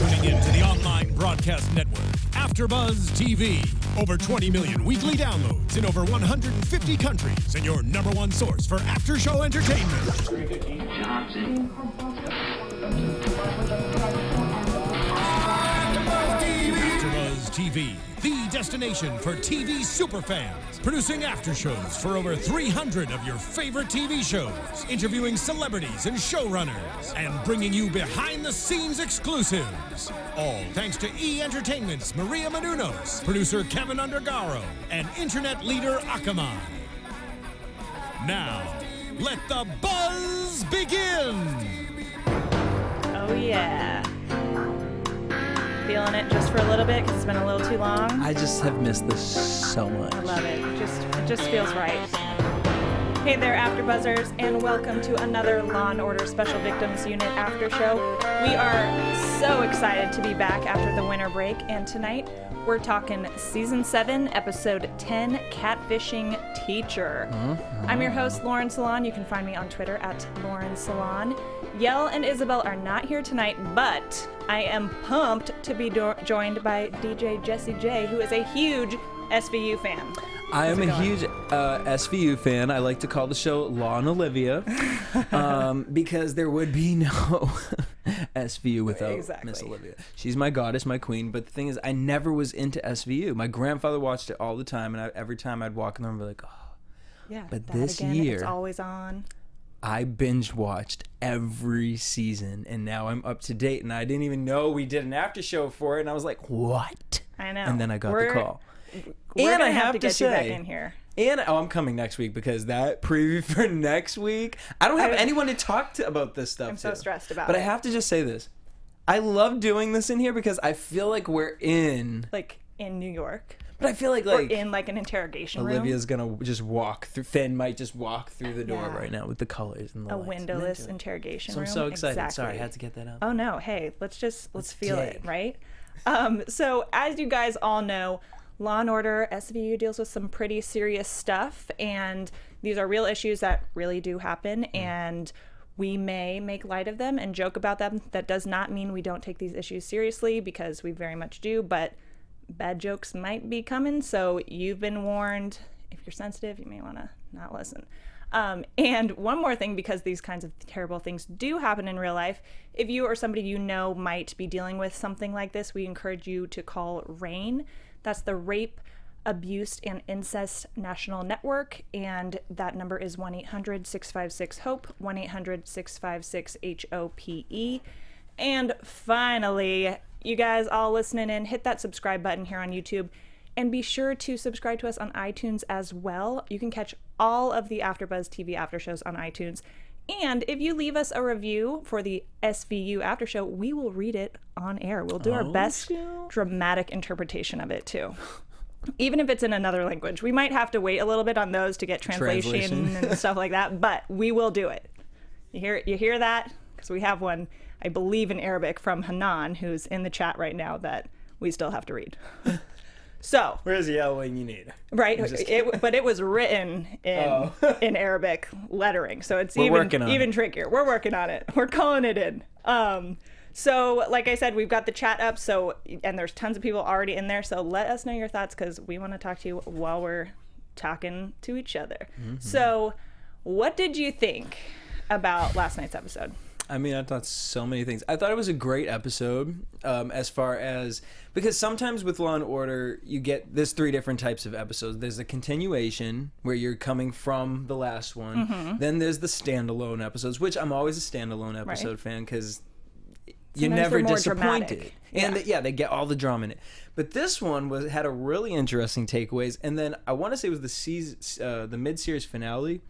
tuning in to the online broadcast network, AFTERBUZZ TV. Over 20 million weekly downloads in over 150 countries, and your #1 source for after-show entertainment. AFTERBUZZ TV, the destination for TV superfans. Producing after-shows for over 300 of your favorite TV shows. Interviewing celebrities and showrunners. And bringing you behind-the-scenes exclusives. All thanks to E! Entertainment's Maria Menounos, producer Kevin Undergaro, and internet leader Akamai. Now, let the buzz begin! Oh yeah. Feeling it just for a little bit because it's been a little too long. I just have missed this so much. I love it. It just feels right. Hey there, AfterBuzzers, and welcome to another Law & Order Special Victims Unit after show. We are so excited to be back after the winter break, and tonight we're talking Season 7, Episode 10, Catfishing Teacher. I'm your host, Lauren Salaun. You can find me on Twitter at Lauren Salaun. Yell and Isabel are not here tonight, but I am pumped to be joined by DJ Jesse J, who is a huge SVU fan. I am a huge SVU fan. I like to call the show Law and Olivia because there would be no SVU without Miss Olivia. She's my goddess, my queen. But the thing is, I never was into SVU. My grandfather watched it all the time, and every time I'd walk in there and be like, oh. Yeah, but this year, it's always on. I binge watched every season, and now I'm up to date, and I didn't even know we did an after show for it, and I was like, what? I know. And then I got the call. We're and I have to get you back in here. And I'm coming next week because that preview for next week, I don't have anyone to talk to about this stuff. I'm so stressed about it. But I have to just say this. I love doing this in here because I feel like we're in New York. But I feel like we're in like an interrogation room. Olivia's gonna just walk through. Finn might just walk through the door right now with the colors and the lights. A windowless interrogation room. I'm so excited. Exactly. Sorry, I had to get that out. Oh no, hey, let's feel it, right? So as you guys all know, Law & Order SVU deals with some pretty serious stuff, and these are real issues that really do happen, and we may make light of them and joke about them. That does not mean we don't take these issues seriously, because we very much do, but bad jokes might be coming, so you've been warned. If you're sensitive, you may want to not listen. And one more thing, because these kinds of terrible things do happen in real life, if you or somebody you know might be dealing with something like this, we encourage you to call RAIN. That's the Rape, Abuse, and Incest National Network, and that number is 1-800-656-HOPE, 1-800-656-HOPE. And finally, you guys all listening in, hit that subscribe button here on YouTube, and be sure to subscribe to us on iTunes as well. You can catch all of the AfterBuzzz TV after shows on iTunes. And if you leave us a review for the SVU after show, we will read it on air. We'll do our best dramatic interpretation of it too. Even if it's in another language. We might have to wait a little bit on those to get translation and stuff like that, but we will do it. You hear that? Because we have one, I believe, in Arabic from Hanan, who's in the chat right now, that we still have to read. So where's the yelling you need? Right, but it was written in Arabic lettering, so it's even trickier. We're working on it. We're calling it in. So like I said, we've got the chat up, and there's tons of people already in there, so let us know your thoughts, because we want to talk to you while we're talking to each other. So what did you think about last night's episode? I mean, I thought so many things. I thought it was a great episode, as far as, because sometimes with Law & Order, there's 3 different types of episodes. There's a continuation, where you're coming from the last one. Then there's the standalone episodes, which I'm always a standalone episode fan, because you're never disappointed. And they get all the drama in it. But this one had a really interesting takeaways. And then I want to say it was the mid-series finale,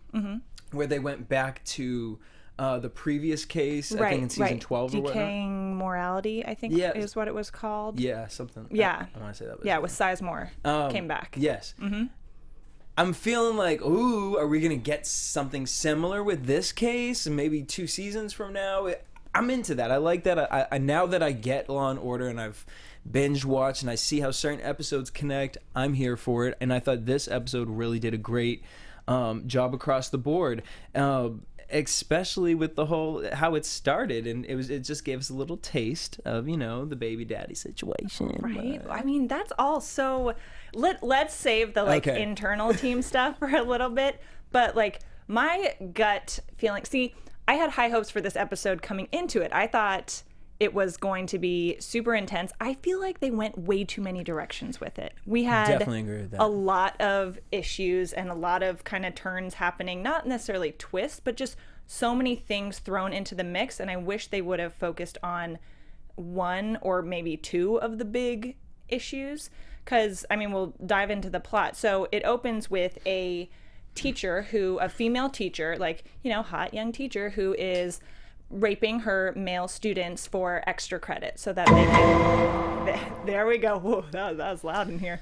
where they went back to the previous case, I think in season 12 or whatnot. Decaying Morality, I think is what it was called. Yeah, something. Yeah. I want to say that was with Sizemore came back. Yes. I'm feeling like, ooh, are we going to get something similar with this case? And maybe 2 seasons from now? I'm into that. I like that. I now that I get Law & Order and I've binge watched and I see how certain episodes connect, I'm here for it. And I thought this episode really did a great job across the board. especially with the whole how it started, and it just gave us a little taste of the baby daddy situation. Right. I mean, that's all so. Let's save the internal team stuff for a little bit, but like my gut feeling. See, I had high hopes for this episode coming into it. I thought it was going to be super intense. I feel like they went way too many directions with it. We had definitely agree with that. A lot of issues and a lot of kind of turns happening, not necessarily twists, but just so many things thrown into the mix. And I wish they would have focused on one or maybe two of the big issues. Because, I mean, we'll dive into the plot. So it opens with a female teacher, like, hot young teacher who is raping her male students for extra credit so that they can there we go. Whoa, that was loud in here.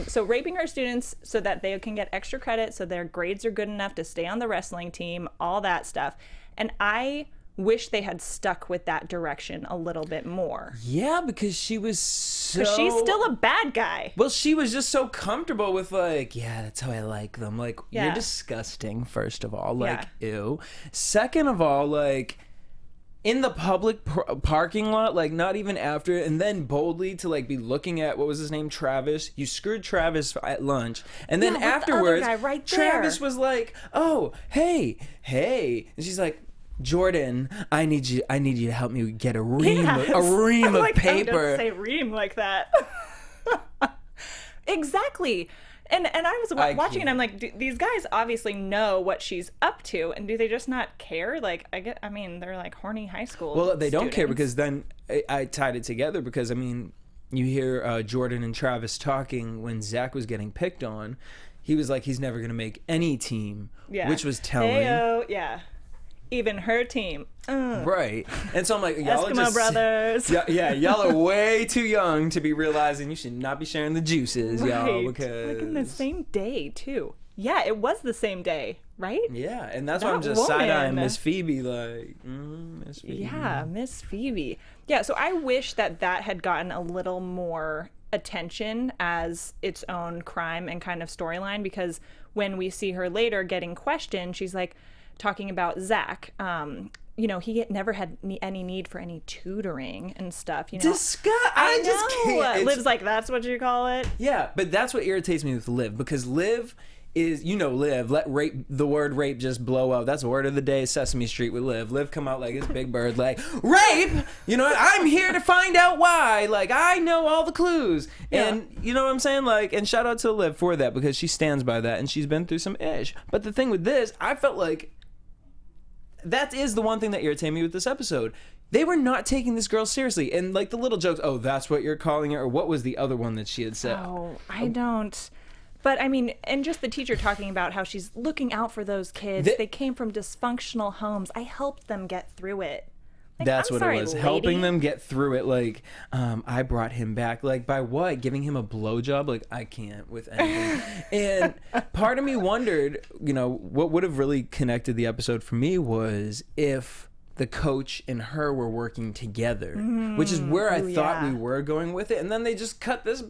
So raping her students so that they can get extra credit so their grades are good enough to stay on the wrestling team, all that stuff. And I wish they had stuck with that direction a little bit more. Yeah, because she was so... Because she's still a bad guy. Well, she was just so comfortable with like, yeah, that's how I like them. Like, you're disgusting, first of all. Like, ew. Second of all, like, in the public parking lot, like, not even after, and then boldly to, like, be looking at, what was his name, Travis? You screwed Travis at lunch. And then afterwards, the other guy right Travis was like, oh, hey. And she's like, Jordan, I need you to help me get a ream of paper. Don't say ream like that. Exactly. And I was watching and I'm like, these guys obviously know what she's up to, and do they just not care? Like, I mean, they're like horny high school Well, they don't students. care, because then I tied it together, because I mean, you hear Jordan and Travis talking when Zach was getting picked on. He was like, he's never going to make any team, which was telling. Hey-o, yeah. Even her team. Right. And so I'm like, y'all Eskimo are brothers. Yeah, y'all are way too young to be realizing you should not be sharing the juices, y'all, Right. because... Like in the same day, too. Yeah, it was the same day, right? Yeah, and that's why I'm just side-eyeing Miss Phoebe, like, Miss Phoebe. Yeah, Miss Phoebe. Yeah, so I wish that had gotten a little more attention as its own crime and kind of storyline, because when we see her later getting questioned, she's like, talking about Zach, he never had any need for any tutoring and stuff. I just can't. Liv's like, that's what you call it? Yeah, but that's what irritates me with Liv, because Liv is, Liv, let the word rape just blow out. That's the word of the day, Sesame Street with Liv. Liv come out like this big bird, like, rape! I'm here to find out why. Like, I know all the clues. Yeah. And you know what I'm saying? Like, and shout out to Liv for that, because she stands by that, and she's been through some ish. But the thing with this, I felt like that is the one thing that irritated me with this episode. They were not taking this girl seriously. And like the little jokes, oh, that's what you're calling her? Or what was the other one that she had said? Oh, I don't. But I mean, and just the teacher talking about how she's looking out for those kids. They came from dysfunctional homes. I helped them get through it. Like, that's I'm what sorry, it was. lady. Helping them get through it. Like, I brought him back. Like, by what? Giving him a blowjob? Like, I can't with anything. And part of me wondered, what would have really connected the episode for me was if the coach and her were working together, which is where I thought we were going with it. And then they just cut this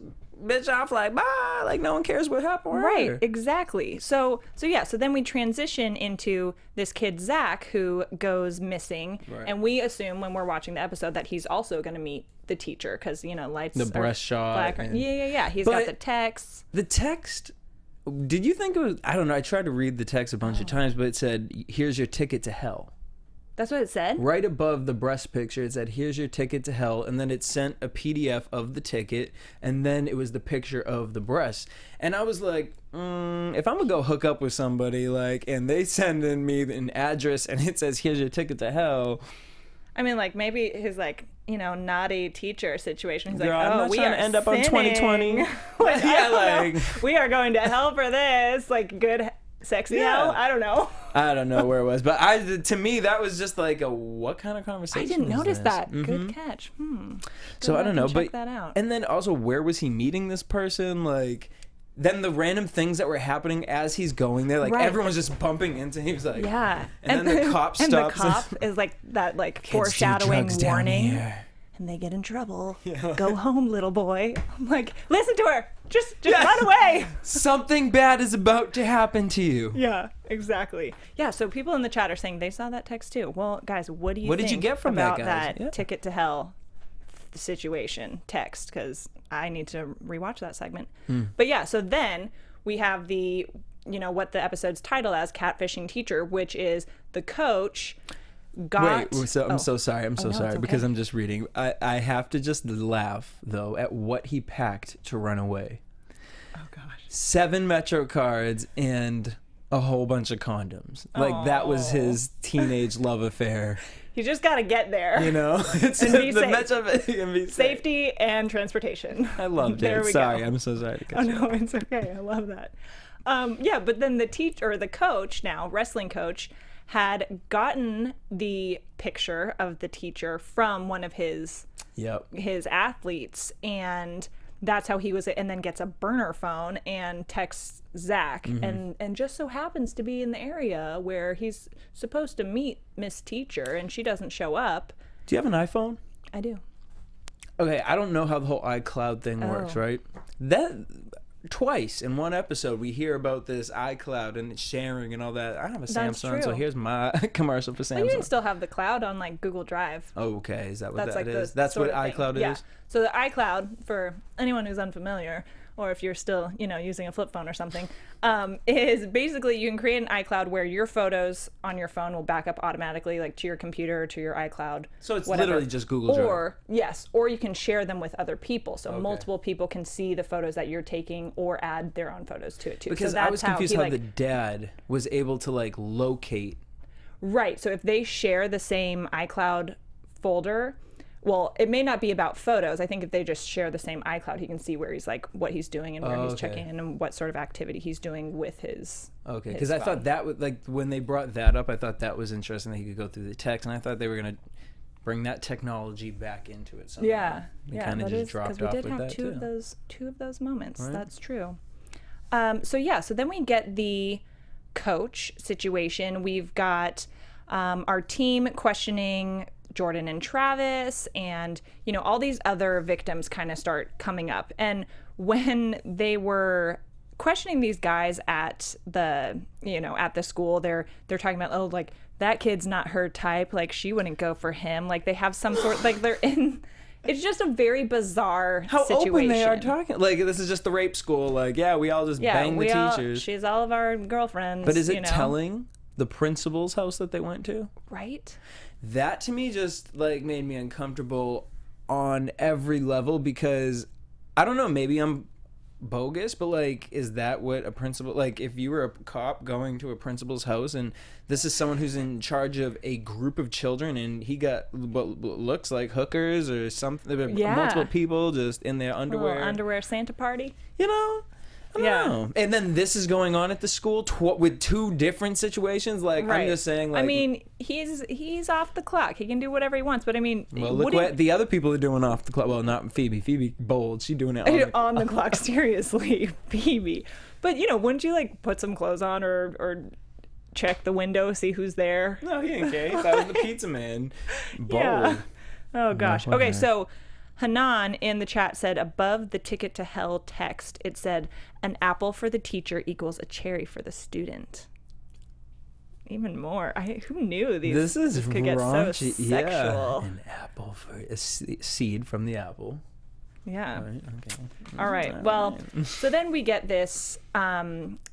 bitch off like, bye, like no one cares what happened. Right, exactly. So then we transition into this kid Zach who goes missing, and we assume when we're watching the episode that he's also going to meet the teacher, because lights, the breast shot, yeah, he's got the text. The text, did you think it was, I don't know, I tried to read the text a bunch of times, but it said, here's your ticket to hell. That's what it said? Right above the breast picture, it said, here's your ticket to hell. And then it sent a PDF of the ticket. And then it was the picture of the breast. And I was like, if I'm going to go hook up with somebody, like, and they send in me an address and it says, here's your ticket to hell. I mean, like, maybe his, like, naughty teacher situation. He's Girl, like, I'm not we trying are to end up on sinning. 2020. We are going to hell for this. Like, good... Sexy hell? I don't know. I don't know where it was, but to me that was just like a what kind of conversation? I didn't notice this? that. Good catch. So I don't know, check that out. And then also, where was he meeting this person? Like, then the random things that were happening as he's going there, like everyone's just bumping into him. He was like, and then the cop stops. And the cop is like that, like foreshadowing warning. And they get in trouble. Go home, little boy. I'm like, listen to her. Just run away. Something bad is about to happen to you. Yeah, exactly. Yeah, so people in the chat are saying they saw that text too. Well, guys, what did you get from about that, guys? ticket to hell situation text? Because I need to rewatch that segment. But yeah, so then we have the, what the episode's titled as, Catfishing Teacher, which is the coach got... Wait, so I'm so sorry. I'm so sorry it's because okay. I'm just reading. I have to just laugh, though, at what he packed to run away. Oh, gosh. 7 Metro cards and a whole bunch of condoms. Like, that was his teenage love affair. You just got to get there. It's and be the safe. Metro and be safe. Safety and transportation. I loved There it. we Sorry, go. I'm so sorry to cut you. No, it's okay. I love that. Yeah, but then the coach now, wrestling coach, had gotten the picture of the teacher from one of his athletes, and that's how he was, and then gets a burner phone and texts Zach, and just so happens to be in the area where he's supposed to meet Miss Teacher, and she doesn't show up. Do you have an iPhone? I do. Okay, I don't know how the whole iCloud thing works, right? That twice in one episode we hear about this iCloud and sharing and all that. I have a Samsung, so here's my commercial for Samsung. Well, you can still have the cloud on like Google Drive. Oh, okay, is that what That's that like is? That's what iCloud Yeah. is? So the iCloud, for anyone who's unfamiliar, or if you're still, using a flip phone or something, is basically you can create an iCloud where your photos on your phone will back up automatically, like to your computer or to your iCloud. So it's whatever. literally just Google Drive. Or you can share them with other people, so multiple people can see the photos that you're taking or add their own photos to it too. Because so that's I was confused how how the dad was able to like locate. Right. So if they share the same iCloud folder, well, it may not be about photos. I think if they just share the same iCloud, he can see where he's like, what he's doing and where he's checking in and what sort of activity he's doing with his. Okay. Because I thought that was like when they brought that up, I thought that was interesting that he could go through the text, and I thought they were going to bring that technology back into it somehow. Yeah. They yeah. kind of just dropped off with that Because we did have two of those moments. Right. That's true. So then we get the coach situation. We've got our team questioning Jordan and Travis, and all these other victims kind of start coming up. And when they were questioning these guys at the school, they're talking about, like, that kid's not her type, like she wouldn't go for him, like they have some sort, like they're in. It's just a very bizarre situation. Open they are talking. Like, this is just the rape school. Like, we all just bang the teachers. She's all of our girlfriends. But is it telling the principal's house that they went to? Right. That to me just like made me uncomfortable on every level, because I don't know, maybe I'm bogus, but like, is that what a principal, like if you were a cop going to a principal's house and this is someone who's in charge of a group of children and he got what looks like hookers or something, multiple people just in their underwear, a little underwear Santa party, I don't know. And then this is going on at the school with 2 different situations. Like, right. I'm just saying, like, I mean, he's off the clock. He can do whatever he wants. But I mean, well, look what the other people are doing off the clock. Well, not Phoebe. Phoebe bold. She's doing it on the clock. Seriously, Phoebe. But wouldn't you like put some clothes on or check the window, see who's there? No, he didn't care. He thought it was the pizza man. Bold. Yeah. Oh gosh. Okay, so Hanan in the chat said, above the ticket to hell text, it said, an apple for the teacher equals a cherry for the student. Even more. Who knew these could get so sexual? Yeah. An apple for a seed from the apple. Yeah. All right. Okay. All right. Well, so then we get this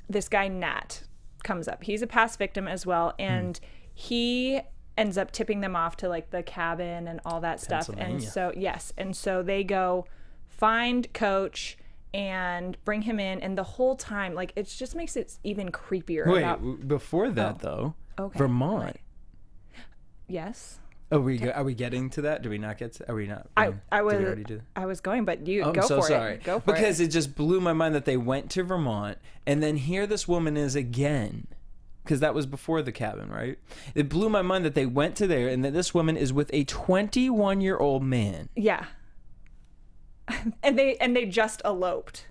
this guy Nat comes up. He's a past victim as well, and he ends up tipping them off to like the cabin and all that stuff. And so they go find Coach and bring him in, and the whole time, like, it just makes it even creepier. Wait, before that though, okay. Vermont. Right. Yes. Are we getting to that? Do we not get to, are we not? I was going, but you go so for sorry. it. Go for because it. It just blew my mind that they went to Vermont, and then here this woman is again. Because that was before the cabin, right? It blew my mind that they went to there and that this woman is with a 21-year-old man. Yeah. And they just eloped.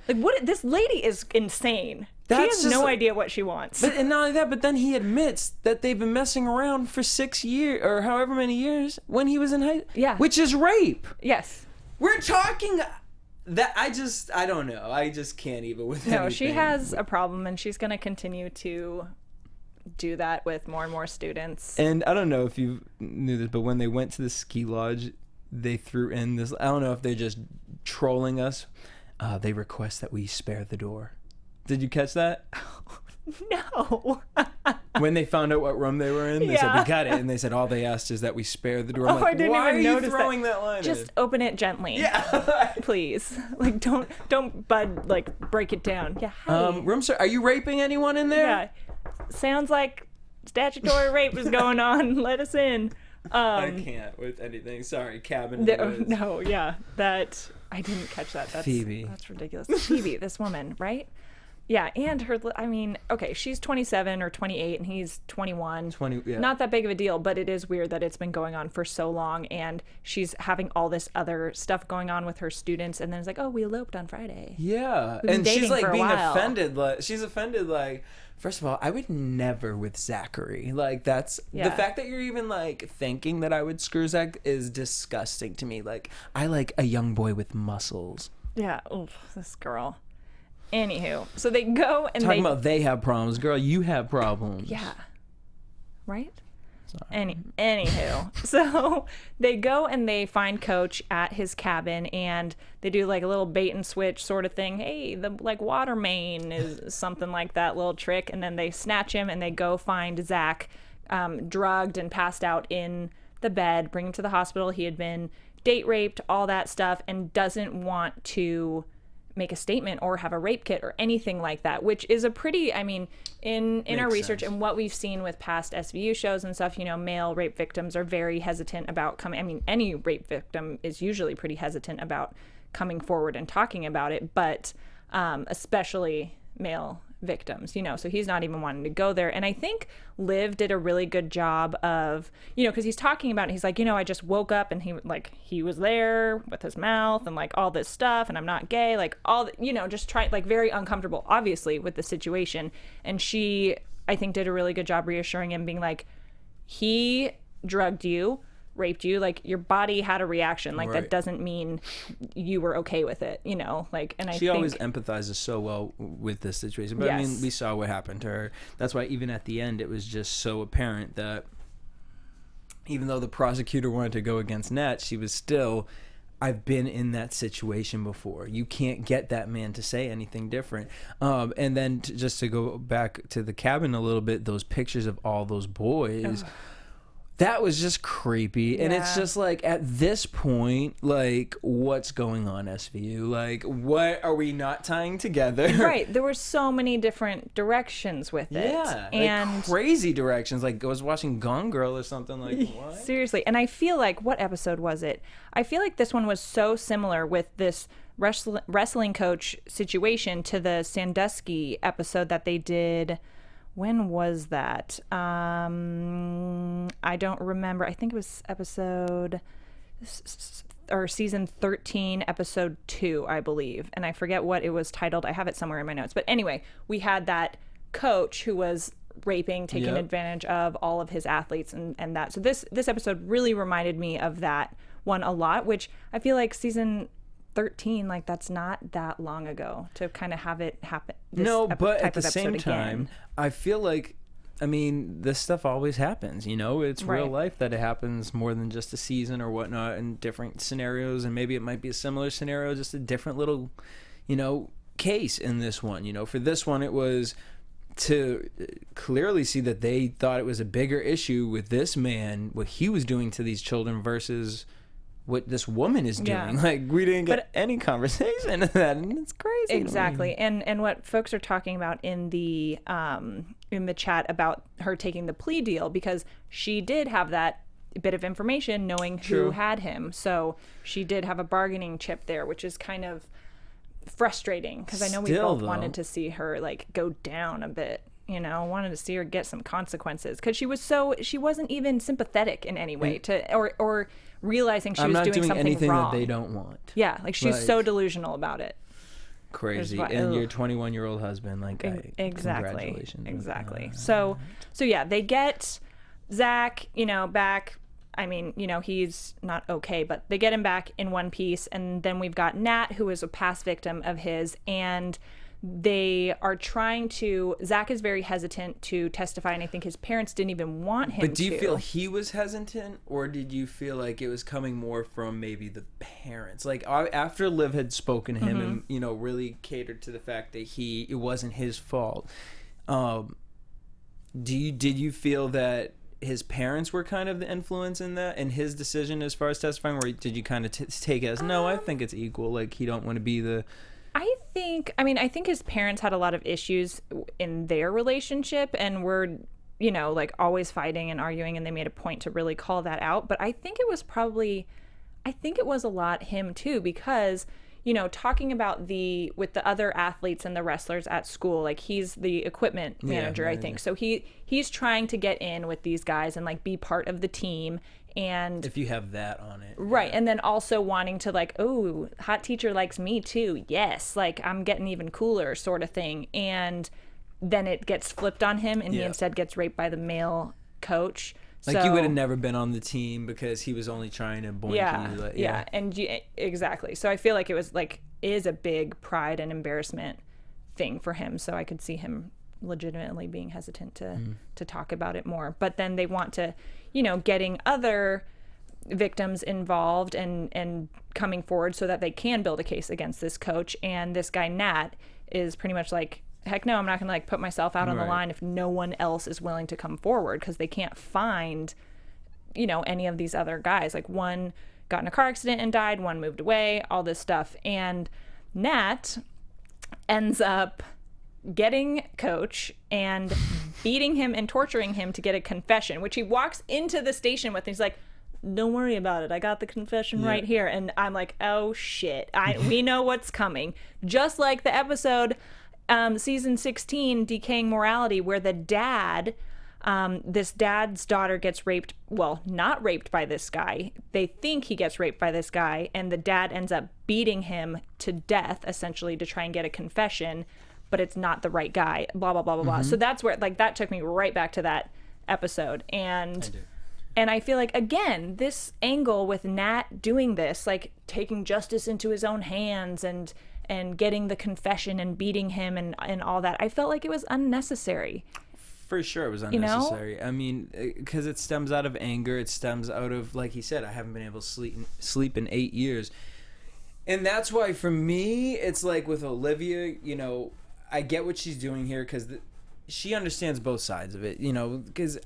Like, what? This lady is insane. She has no idea what she wants. And not only that, but then he admits that they've been messing around for 6 years or however many years when he was in high school. Yeah. Which is rape. Yes. We're talking I don't know. I just can't even with anything. No, she has a problem, and she's going to continue to do that with more and more students. And I don't know if you knew this, but when they went to the ski lodge, they threw in this, I don't know if they're just trolling us. They request that we spare the door. Did you catch that? No. When they found out what room they were in, they said, we got it. And they said, all they asked is that we spare the door. I'm like, I didn't why even are notice you throwing that line Just in? open it gently. Yeah. Please. Like, don't bud, like, break it down. Yeah. Hey. Room sir, are you raping anyone in there? Yeah. Sounds like statutory rape was going on. Let us in. I can't with anything. Sorry, cabin. No, yeah. That, I didn't catch that. That's Phoebe. That's ridiculous. Phoebe, this woman, right? Yeah, and her, I mean, okay, she's 27 or 28 and he's 21. 20, yeah. Not that big of a deal, but it is weird that it's been going on for so long, and she's having all this other stuff going on with her students, and then it's like, oh, we eloped on Friday. Yeah. We've been And she's dating like for a being while. offended. Like, she's offended, like, first of all, I would never with Zachary. Like, that's the fact that you're even like thinking that I would screw Zach is disgusting to me. Like, I like a young boy with muscles. Yeah, oof, this girl. Anywho, so they go and Talking about they have problems. Girl, you have problems. Yeah. Right? Sorry. Anywho, so they go and they find Coach at his cabin, and they do like a little bait and switch sort of thing. Hey, the like water main is something like that little trick, and then they snatch him and they go find Zach, drugged and passed out in the bed, bring him to the hospital. He had been date raped, all that stuff, and doesn't want to make a statement or have a rape kit or anything like that, which is a pretty, I mean, in our research and what we've seen with past SVU shows and stuff, you know, male rape victims are very hesitant about coming. I mean, any rape victim is usually pretty hesitant about coming forward and talking about it, but especially male victims, you know, so he's not even wanting to go there. And I think Liv did a really good job of, you know, because he's talking about it, he's like, you know, I just woke up and he was there with his mouth and like all this stuff, and I'm not gay, like all, you know, just like very uncomfortable obviously with the situation. And she, I think, did a really good job reassuring him, being like, he drugged you, raped you, like your body had a reaction, like that doesn't mean you were okay with it, you know, like. And she always empathizes so well with this situation, but I mean, we saw what happened to her. That's why even at the end it was just so apparent that even though the prosecutor wanted to go against Nat, she was still, I've been in that situation before. You can't get that man to say anything different. And then just to go back to the cabin a little bit, those pictures of all those boys. That was just creepy. And it's just like, at this point, like, what's going on, SVU? Like, what are we not tying together? Right. There were so many different directions with it. Yeah. And like crazy directions. Like, I was watching Gone Girl or something. Like, what? Seriously. And I feel like, what episode was it? I feel like this one was so similar with this wrestling coach situation to the Sandusky episode that they did. When was that? I don't remember. I think it was season 13, episode 2, I believe. And I forget what it was titled. I have it somewhere in my notes. But anyway, we had that coach who was raping, taking advantage of all of his athletes and that. So this episode really reminded me of that one a lot, which I feel like season 13, like that's not that long ago to kind of have it happen. No, but at the same time, I feel like, I mean, this stuff always happens, you know, it's real life that it happens more than just a season or whatnot in different scenarios. And maybe it might be a similar scenario, just a different little, you know, case in this one. You know, for this one, it was to clearly see that they thought it was a bigger issue with this man, what he was doing to these children versus what this woman is doing. Like, we didn't get any conversation of that, and it's crazy. Exactly. And what folks are talking about in the chat about her taking the plea deal, because she did have that bit of information knowing who had him. So she did have a bargaining chip there, which is kind of frustrating, because I know we both wanted to see her like go down a bit. You know, wanted to see her get some consequences, because she wasn't even sympathetic in any way to or realizing she was doing something anything wrong that they don't want. Yeah, like she's so delusional about it. Crazy. And your 21-year-old husband, like, exactly, congratulations. exactly. So yeah, they get Zach, you know, back. I mean, you know, he's not okay, but they get him back in one piece. And then we've got Nat, who is a past victim of his, and they are trying to, Zach is very hesitant to testify, and I think his parents didn't even want him to. But do you feel he was hesitant, or did you feel like it was coming more from maybe the parents? Like, after Liv had spoken to him and, you know, really catered to the fact that it wasn't his fault, did you feel that his parents were kind of the influence in that, in his decision as far as testifying, or did you kind of take it as, no, I think it's equal, like he don't want to be the... I think his parents had a lot of issues in their relationship and were, you know, like always fighting and arguing, and they made a point to really call that out. But I think it was a lot him too, because, you know, talking about with the other athletes and the wrestlers at school, like he's the equipment manager, I think. So he's trying to get in with these guys and like be part of the team. And if you have that on it, right, and then also wanting to like, oh, hot teacher likes me too, yes, like I'm getting even cooler sort of thing. And then it gets flipped on him, and he instead gets raped by the male coach. Like, so, you would have never been on the team because he was only trying to boink you. Like, and exactly. So I feel like it was like, is a big pride and embarrassment thing for him. So I could see him legitimately being hesitant to talk about it more. But then they want to, you know, getting other victims involved and coming forward so that they can build a case against this coach. And this guy Nat is pretty much like, heck no, I'm not gonna like put myself out on the line if no one else is willing to come forward, because they can't find, you know, any of these other guys. Like, one got in a car accident and died, one moved away, all this stuff. And Nat ends up getting coach and beating him and torturing him to get a confession, which he walks into the station with, and he's like, don't worry about it, I got the confession right here. And I'm like, oh shit, we know what's coming. Just like the episode season 16, Decaying Morality, where the dad, this dad's daughter gets raped, well, not raped by this guy, they think he gets raped by this guy, and the dad ends up beating him to death essentially to try and get a confession, but it's not the right guy, blah, blah, blah, blah, blah. So that's where, like, that took me right back to that episode. And I feel like, again, this angle with Nat doing this, like taking justice into his own hands and getting the confession and beating him and all that, I felt like it was unnecessary. For sure it was unnecessary. You know? I mean, because it stems out of anger. It stems out of, like he said, I haven't been able to sleep in 8 years. And that's why, for me, it's like with Olivia, you know, I get what she's doing here because she understands both sides of it, you know, because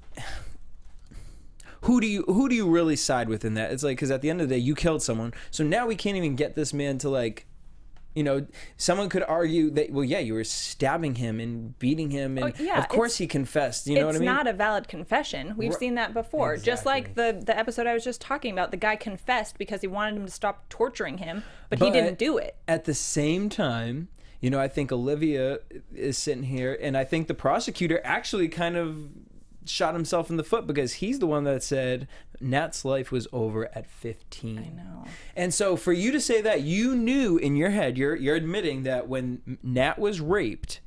who do you really side with in that? It's like, because at the end of the day, you killed someone, so now we can't even get this man to, like, you know, someone could argue that, well, yeah, you were stabbing him and beating him, and of course he confessed. You know what I mean? It's not a valid confession. We've seen that before. Exactly. Just like the episode I was just talking about, the guy confessed because he wanted him to stop torturing him, but he didn't do it. At the same time, you know, I think Olivia is sitting here, and I think the prosecutor actually kind of shot himself in the foot, because he's the one that said Nat's life was over at 15. I know. And so for you to say that, you knew in your head, you're admitting that when Nat was raped,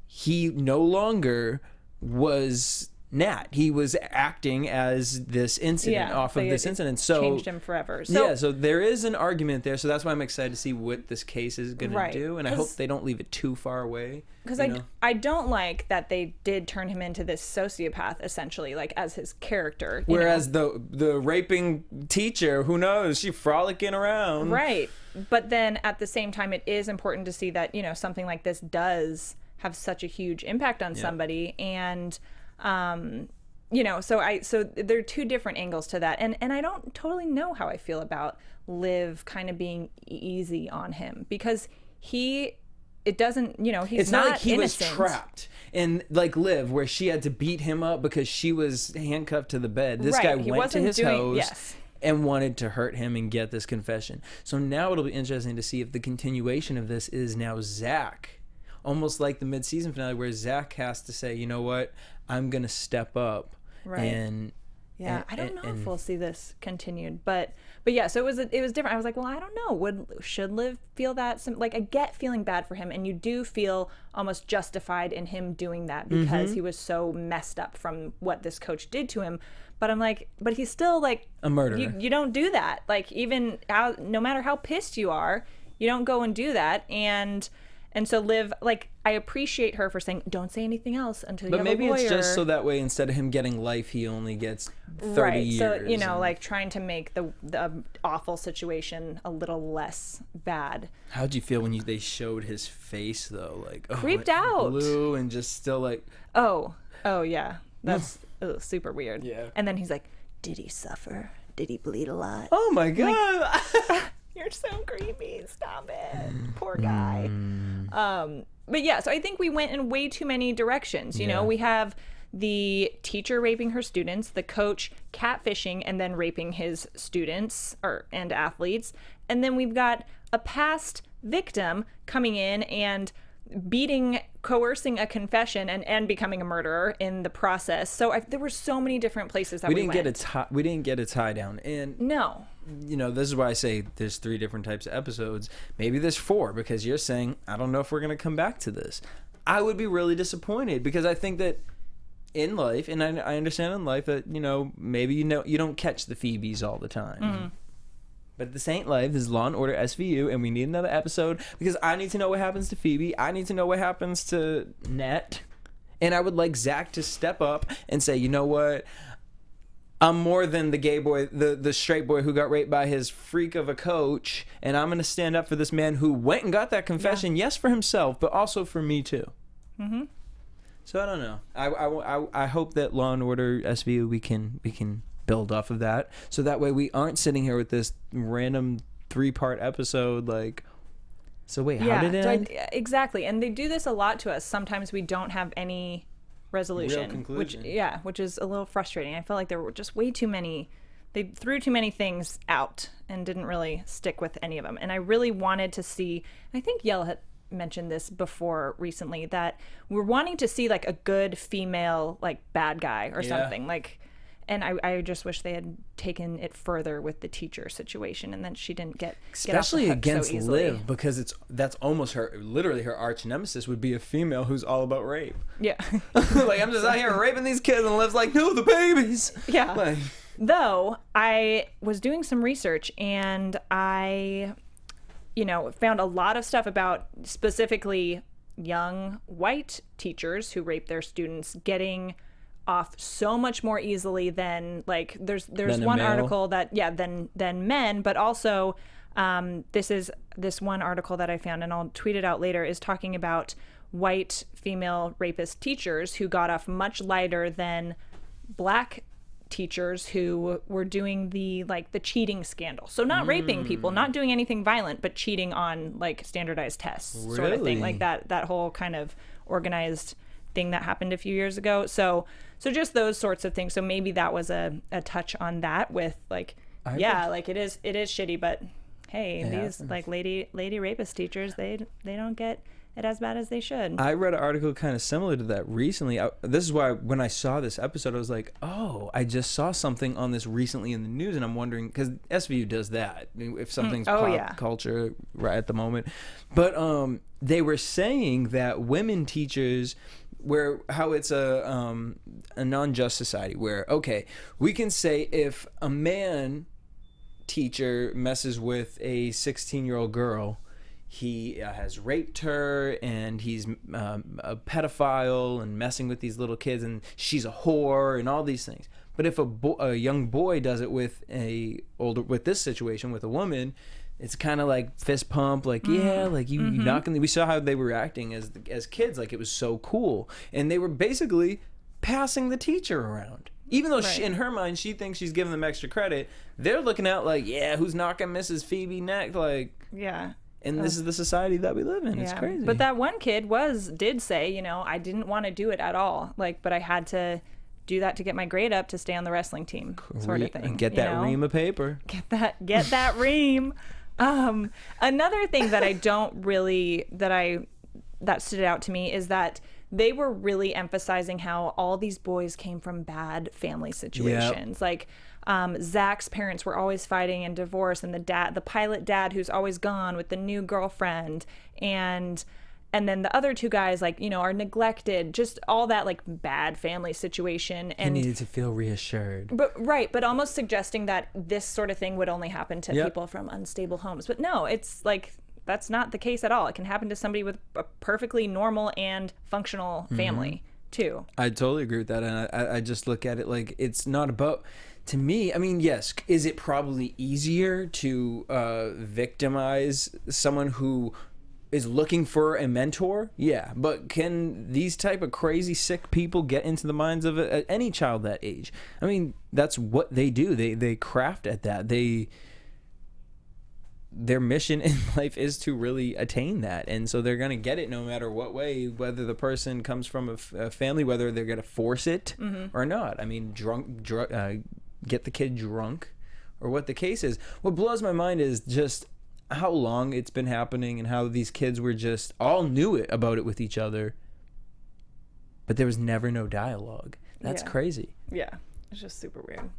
he no longer was Nat. He was acting as this incident off of this incident. So changed him forever. So, so there is an argument there. So that's why I'm excited to see what this case is going to do. And I hope they don't leave it too far away. Because I don't like that they did turn him into this sociopath, essentially, like as his character. Whereas the raping teacher, who knows, she's frolicking around. Right. But then at the same time, it is important to see that, you know, something like this does have such a huge impact on somebody. And you know, so there are two different angles to that, and I don't totally know how I feel about Liv kind of being easy on him, because it doesn't, you know, he's it's not like he innocent. Was trapped in, like Liv, where she had to beat him up because she was handcuffed to the bed. This guy went to his house and wanted to hurt him and get this confession. So now it'll be interesting to see if the continuation of this is now Zach, almost like the mid-season finale, where Zach has to say, you know what, I'm gonna step up and Yeah, I don't know if we'll see this continued, but yeah, so it was different. I was like, well, I don't know. Should Liv feel that? Like, I get feeling bad for him, and you do feel almost justified in him doing that because he was so messed up from what this coach did to him. But I'm like, but he's still like a murderer. You don't do that. Like, even no matter how pissed you are, you don't go and do that. And so Liv, like, I appreciate her for saying, don't say anything else until you have a lawyer. But maybe it's just so that way, instead of him getting life, he only gets 30 years. So, you know, like, trying to make the awful situation a little less bad. How'd you feel when they showed his face, though? Like, creeped out. Blue and just still like... Oh, yeah. That's super weird. Yeah. And then he's like, did he suffer? Did he bleed a lot? Oh, my God. Like, you're so creepy. Stop it. Poor guy. But yeah, so I think we went in way too many directions. You know, we have the teacher raping her students, the coach catfishing and then raping his students and athletes. And then we've got a past victim coming in and coercing a confession and becoming a murderer in the process. So there were so many different places that we didn't get a tie down. And no, you know, this is why I say there's 3 different types of episodes. Maybe there's 4 because you're saying, I don't know if we're going to come back to this. I would be really disappointed because I think that in life, and I understand in life that, you know, maybe you don't catch the Phoebes all the time. But this ain't life. This is Law and Order SVU, and we need another episode because I need to know what happens to Phoebe. I need to know what happens to Nat. And I would like Zach to step up and say, you know what? I'm more than the gay boy, the straight boy who got raped by his freak of a coach, and I'm going to stand up for this man who went and got that confession, yes, for himself, but also for me too. So I don't know. I hope that Law and Order SVU we can build off of that, so that way we aren't sitting here with this random 3-part episode like, so wait, how did it end? Exactly. And they do this a lot to us. Sometimes we don't have any resolution, real conclusion. which is a little frustrating. I felt like there were just way too many. They threw too many things out and didn't really stick with any of them. And I really wanted to see, I think Yell had mentioned this before recently, that we're wanting to see like a good female like bad guy or something like. And I just wish they had taken it further with the teacher situation, and then she didn't get especially off the hook against so easily. Liv, because that's almost literally her arch nemesis would be a female who's all about rape. Yeah. Like, I'm just out here raping these kids, and Liv's like, no, the babies. Yeah. Like, though I was doing some research and I, found a lot of stuff about specifically young white teachers who rape their students getting off so much more easily than like there's one article that than men, but also this one article that I found, and I'll tweet it out later, is talking about white female rapist teachers who got off much lighter than black teachers who were doing the cheating scandal. So not raping people, not doing anything violent, but cheating on like standardized tests, sort of thing, like that whole kind of organized thing that happened a few years ago. So just those sorts of things. So maybe that was a touch on that with like, like it is shitty, but hey, these happens. Like lady rapist teachers, they don't get it as bad as they should. I read an article kind of similar to that recently. This is why when I saw this episode, I was like, oh, I just saw something on this recently in the news, and I'm wondering, because SVU does that if something's pop culture right at the moment. But they were saying that women teachers, how it's a non-just society where, okay, we can say if a man teacher messes with a 16-year-old girl, he has raped her and he's a pedophile and messing with these little kids and she's a whore and all these things. But if a young boy does it with this situation with a woman, it's kind of like fist pump, like, yeah, like you knocking. We saw how they were acting as kids, like it was so cool. And they were basically passing the teacher around. Even though in her mind, she thinks she's giving them extra credit, they're looking out like, yeah, who's knocking Mrs. Phoebe neck? Like, yeah. And this is the society that we live in. Yeah. It's crazy. But that one kid did say, I didn't want to do it at all. Like, but I had to do that to get my grade up to stay on the wrestling team, sort of thing. And get that ream of paper. Get that ream. Another thing that that stood out to me is that they were really emphasizing how all these boys came from bad family situations. Like Zach's parents were always fighting and divorce, and the pilot dad who's always gone with the new girlfriend, and then the other two guys, like, you know, are neglected, just all that like bad family situation. And he needed to feel reassured. But almost suggesting that this sort of thing would only happen to people from unstable homes. But no, it's like, that's not the case at all. It can happen to somebody with a perfectly normal and functional family too. I totally agree with that. And I just look at it like, it's not about, to me, I mean, yes, is it probably easier to victimize someone who is looking for a mentor? Yeah, but can these type of crazy sick people get into the minds of any child that age? I mean, that's what they do. They craft at that. Their mission in life is to really attain that, and so they're gonna get it no matter what way, whether the person comes from a family, whether they're gonna force it or not. I mean, get the kid drunk, or what the case is. What blows my mind is just how long it's been happening, and how these kids were just all knew about it with each other, but there was never no dialogue. That's crazy. Yeah, it's just super weird.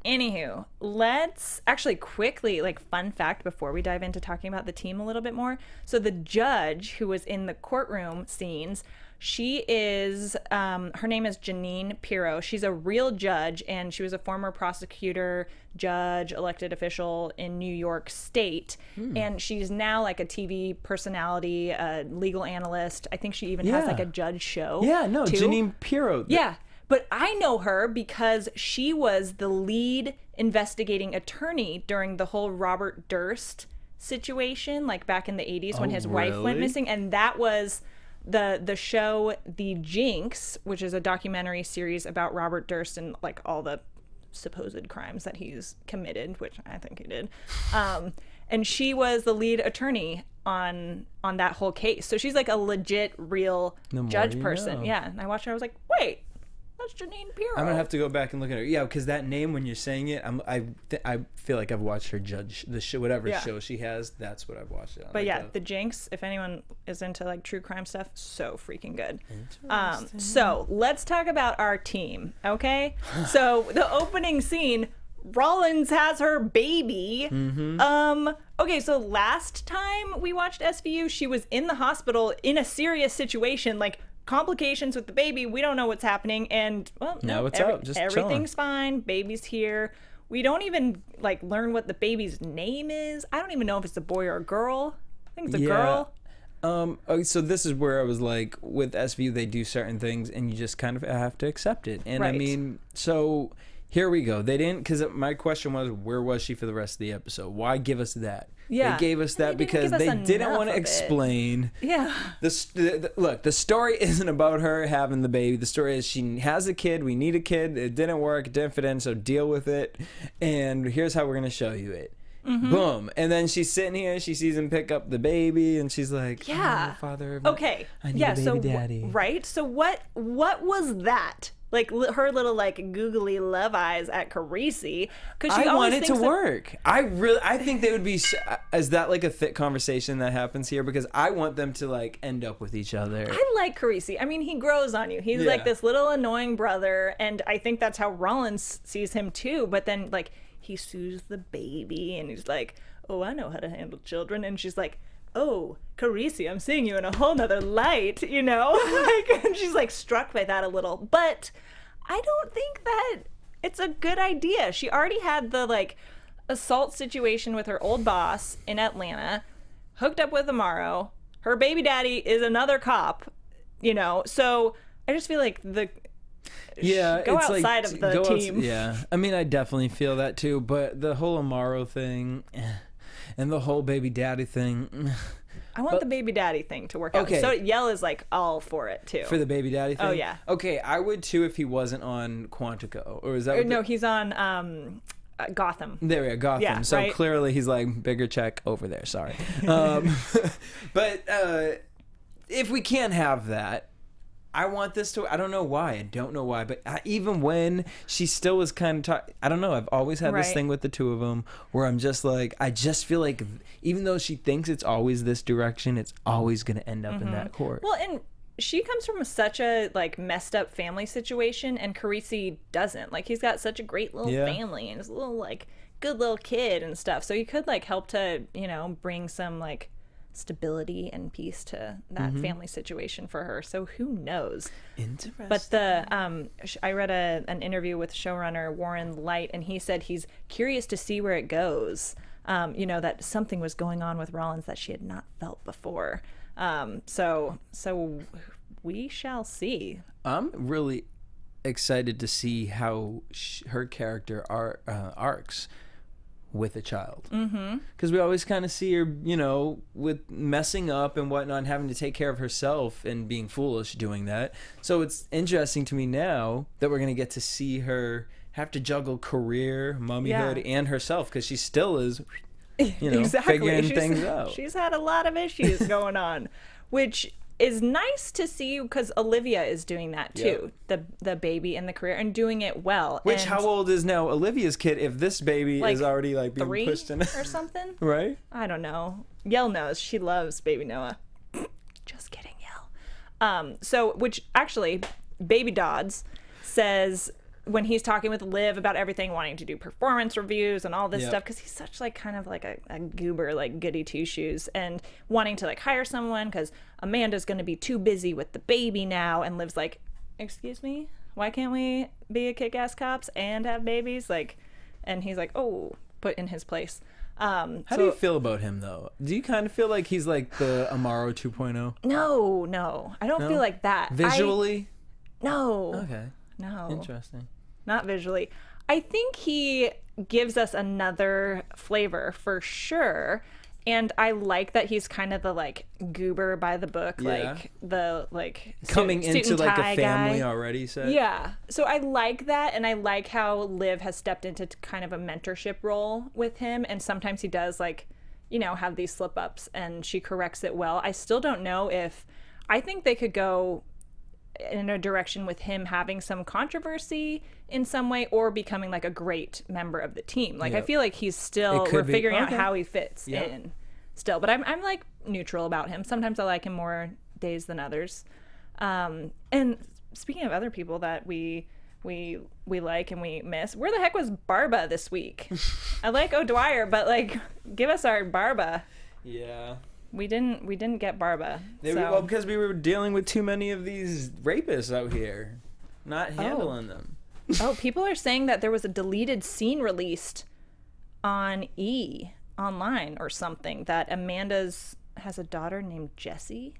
Anywho, let's actually quickly, like, fun fact before we dive into talking about the team a little bit more. So the judge who was in the courtroom scenes, she is, her name is Janedy Pirro. She's a real judge, and she was a former prosecutor, judge, elected official in New York State. And she's now like a TV personality, a legal analyst. I think she even has like a judge show. Yeah, no, too. Janedy Pirro. Yeah. But I know her because she was the lead investigating attorney during the whole Robert Durst situation, like back in the 80s when his wife went missing. And that was the show The Jinx, which is a documentary series about Robert Durst and like all the supposed crimes that he's committed, which I think he did. And she was the lead attorney on that whole case. So she's like a legit, real judge person. Yeah. And I watched her, I was like, wait. That's Janedy Pirro. I'm gonna have to go back and look at her. Yeah, because that name, when you're saying it, I feel like I've watched her judge the show, whatever show she has. That's what I've watched it on. But The Jinx, if anyone is into like true crime stuff, so freaking good. So let's talk about our team, okay? So the opening scene, Rollins has her baby. Okay, so last time we watched SVU, she was in the hospital in a serious situation, like complications with the baby. We don't know what's happening, and well, now it's out. Just everything's fine. Baby's here. We don't even like learn what the baby's name is. I don't even know if it's a boy or a girl. I think it's a girl. So this is where I was like, with SVU, they do certain things, and you just kind of have to accept it. And I mean, so here we go. They didn't, because my question was, where was she for the rest of the episode? Why give us that? Yeah. They gave us that because they didn't want to explain. Yeah. Look, the story isn't about her having the baby. The story is she has a kid. We need a kid. It didn't work. It didn't fit in, so deal with it. And here's how we're going to show you it. Boom. And then she's sitting here. She sees him pick up the baby, and she's like, yeah. Oh, father. Okay. I need a baby daddy. Right? So what was that? Like her little like googly love eyes at Carisi, because I want it to work. I think they would be. Is that like a thick conversation that happens here? Because I want them to like end up with each other. I like Carisi. I mean, he grows on you. He's like this little annoying brother, and I think that's how Rollins sees him too. But then like he soothes the baby, and he's like, "Oh, I know how to handle children," and she's like, "Oh, Carisi, I'm seeing you in a whole nother light," you know? Like, and she's like struck by that a little. But I don't think that it's a good idea. She already had the like assault situation with her old boss in Atlanta, hooked up with Amaro. Her baby daddy is another cop, you know? So I just feel like go outside like, of the team. Yeah. I mean, I definitely feel that too. But the whole Amaro thing and the whole baby daddy thing. I want the baby daddy thing to work out. So Yell is like all for it too. For the baby daddy thing? Oh yeah. Okay, I would too if he wasn't on Quantico. Or is that no, he's on Gotham. There we go, Gotham. Yeah, so right? Clearly he's like, bigger check over there, sorry. But if we can't have that, I want this to. I don't know why. I don't know why. But even when she still was kind of. I don't know. I've always had this thing with the two of them where I'm just like. I just feel like even though she thinks it's always this direction, it's always going to end up in that court. Well, and she comes from such a like messed up family situation, and Carisi doesn't. Like, he's got such a great little family and his little like good little kid and stuff. So he could like help to, you know, bring some like stability and peace to that family situation for her. So who knows? Interesting. But I read an interview with showrunner Warren Leight, and he said he's curious to see where it goes. You know, that something was going on with Rollins that she had not felt before. So we shall see. I'm really excited to see how her character arcs with a child, because we always kind of see her, you know, with messing up and whatnot, and having to take care of herself and being foolish doing that. So it's interesting to me now that we're going to get to see her have to juggle career, mommyhood, and herself, because she still is, you know, figuring things out. She's had a lot of issues going on, which is nice to see, because Olivia is doing that too. The baby and the career, and doing it well. Which, and how old is now Olivia's kid if this baby is already like being 3 pushed in or something? Right? I don't know. Yell knows. She loves baby Noah. Just kidding, Yell. So, which actually, Baby Dodds says, when he's talking with Liv about everything, wanting to do performance reviews and all this stuff, because he's such like kind of like a goober, like goody two shoes, and wanting to like hire someone because Amanda's going to be too busy with the baby now. And Liv's like, excuse me, why can't we be a kick-ass cops and have babies? Like, and he's like, oh, put in his place. How do you feel about him though? Do you kind of feel like he's like the Amaro 2.0? No, I don't feel like that. Visually? No. Okay. No. Interesting. Not visually. I think he gives us another flavor for sure. And I like that he's kind of the like goober by the book, like the like coming into like a family guy already. So yeah, so I like that, and I like how Liv has stepped into kind of a mentorship role with him, and sometimes he does like, you know, have these slip ups, and she corrects it well. I still don't know if I think they could go in a direction with him having some controversy in some way, or becoming like a great member of the team. Like I feel like he's still, we're figuring out how he fits in still, but I'm like neutral about him. Sometimes I like him more days than others. And speaking of other people that we like and we miss, where the heck was Barba this week? I like O'Dwyer, but like, give us our Barba. Yeah. We didn't get Barba. Well, because we were dealing with too many of these rapists out here, not handling them. Oh, people are saying that there was a deleted scene released on online or something, that Amanda's has a daughter named Jessie.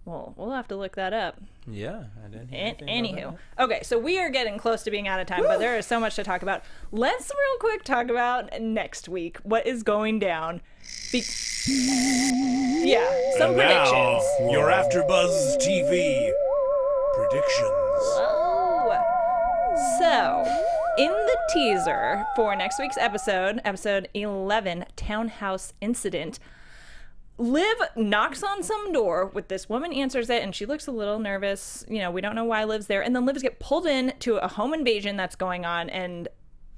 Well, we'll have to look that up. Yeah, I didn't hear Anywho. Okay, so we are getting close to being out of time, but there is so much to talk about. Let's real quick talk about next week. What is going down? Some predictions. Now, your AFTERBUZZ TV predictions. Oh. So, in the teaser for next week's episode 11, Townhouse Incident, Liv knocks on some door with this woman, answers it, and she looks a little nervous. You know, we don't know why Liv's there. And then Liv's get pulled in to a home invasion that's going on, and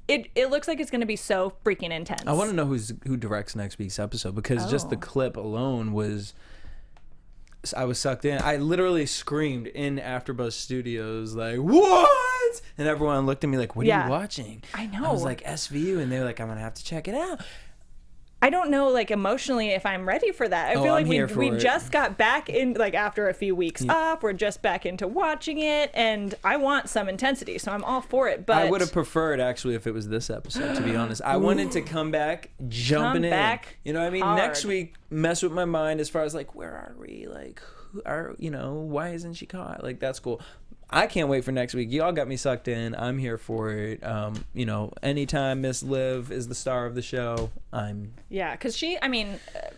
it looks like it's going to be so freaking intense. I want to know who directs next week's episode, because just the clip alone was, I was sucked in. I literally screamed in AfterBuzz Studios like, what? And everyone looked at me like, what are you watching? I know. I was like, SVU, and they were like, I'm going to have to check it out. I don't know, like, emotionally if I'm ready for that. I feel like we just got back in, like, after a few weeks off. We're just back into watching it, and I want some intensity, so I'm all for it. But I would have preferred, actually, if it was this episode, to be honest. I wanted to come back jumping in. You know what I mean? Hard. Next week, mess with my mind as far as, like, where are we? Like, who are, you know, why isn't she caught? Like, that's cool. I can't wait for next week. Y'all got me sucked in. I'm here for it. You know, anytime Miss Liv is the star of the show, yeah, because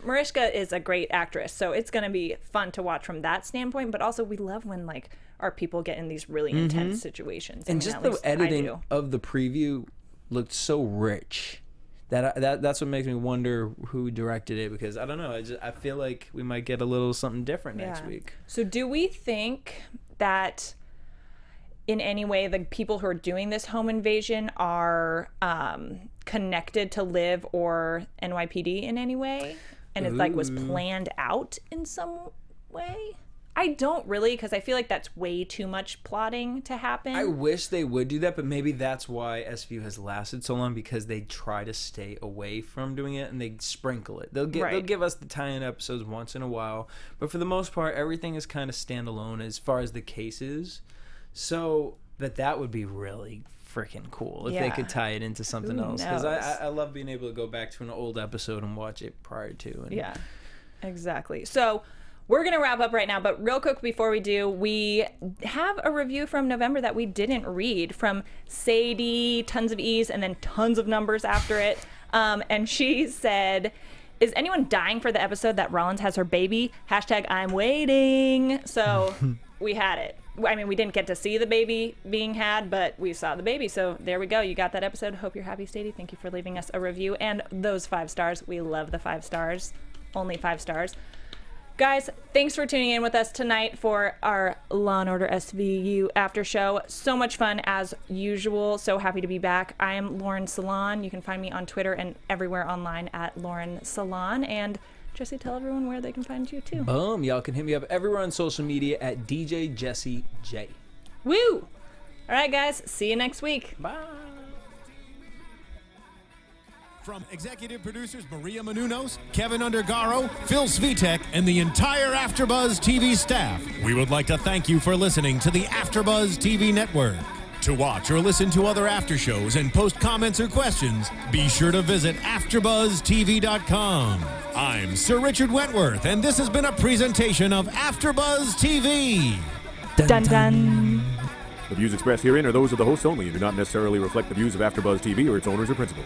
Mariska is a great actress, so it's going to be fun to watch from that standpoint, but also we love when, like, our people get in these really intense situations. And just the editing of the preview looked so rich. That's what makes me wonder who directed it, because I don't know. I feel like we might get a little something different next week. So do we think that in any way the people who are doing this home invasion are connected to Liv or NYPD in any way, and it like was planned out in some way? I don't really, because I feel like that's way too much plotting to happen. I wish they would do that, but maybe that's why SVU has lasted so long, because they try to stay away from doing it and they sprinkle it. They'll give us the tie-in episodes once in a while, but for the most part, everything is kind of standalone as far as the cases. So that would be really freaking cool if they could tie it into something else. Because I love being able to go back to an old episode and watch it prior to. And yeah, exactly. So we're going to wrap up right now, but real quick before we do, we have a review from November that we didn't read from Sadie, tons of E's and then tons of numbers after it. And she said, is anyone dying for the episode that Rollins has her baby? #I'm waiting. So we had it. I mean, we didn't get to see the baby being had, but we saw the baby. So there we go. You got that episode. Hope you're happy, Sadie. Thank you for leaving us a review. And those 5 stars. We love the 5 stars. Only 5 stars. Guys, thanks for tuning in with us tonight for our Law & Order SVU after show. So much fun as usual. So happy to be back. I am Lauren Salaun. You can find me on Twitter and everywhere online at Lauren Salaun. And Jesse, tell everyone where they can find you too. Boom. Y'all can hit me up everywhere on social media at DJ Jesse J. Woo! All right, guys. See you next week. Bye. From executive producers Maria Menounos, Kevin Undergaro, Phil Svitek, and the entire AfterBuzz TV staff, we would like to thank you for listening to the AfterBuzz TV network. To watch or listen to other after shows and post comments or questions, be sure to visit AfterBuzzTV.com. I'm Sir Richard Wentworth, and this has been a presentation of AfterBuzz TV. Dun dun. The views expressed herein are those of the hosts only and do not necessarily reflect the views of AfterBuzz TV or its owners or principals.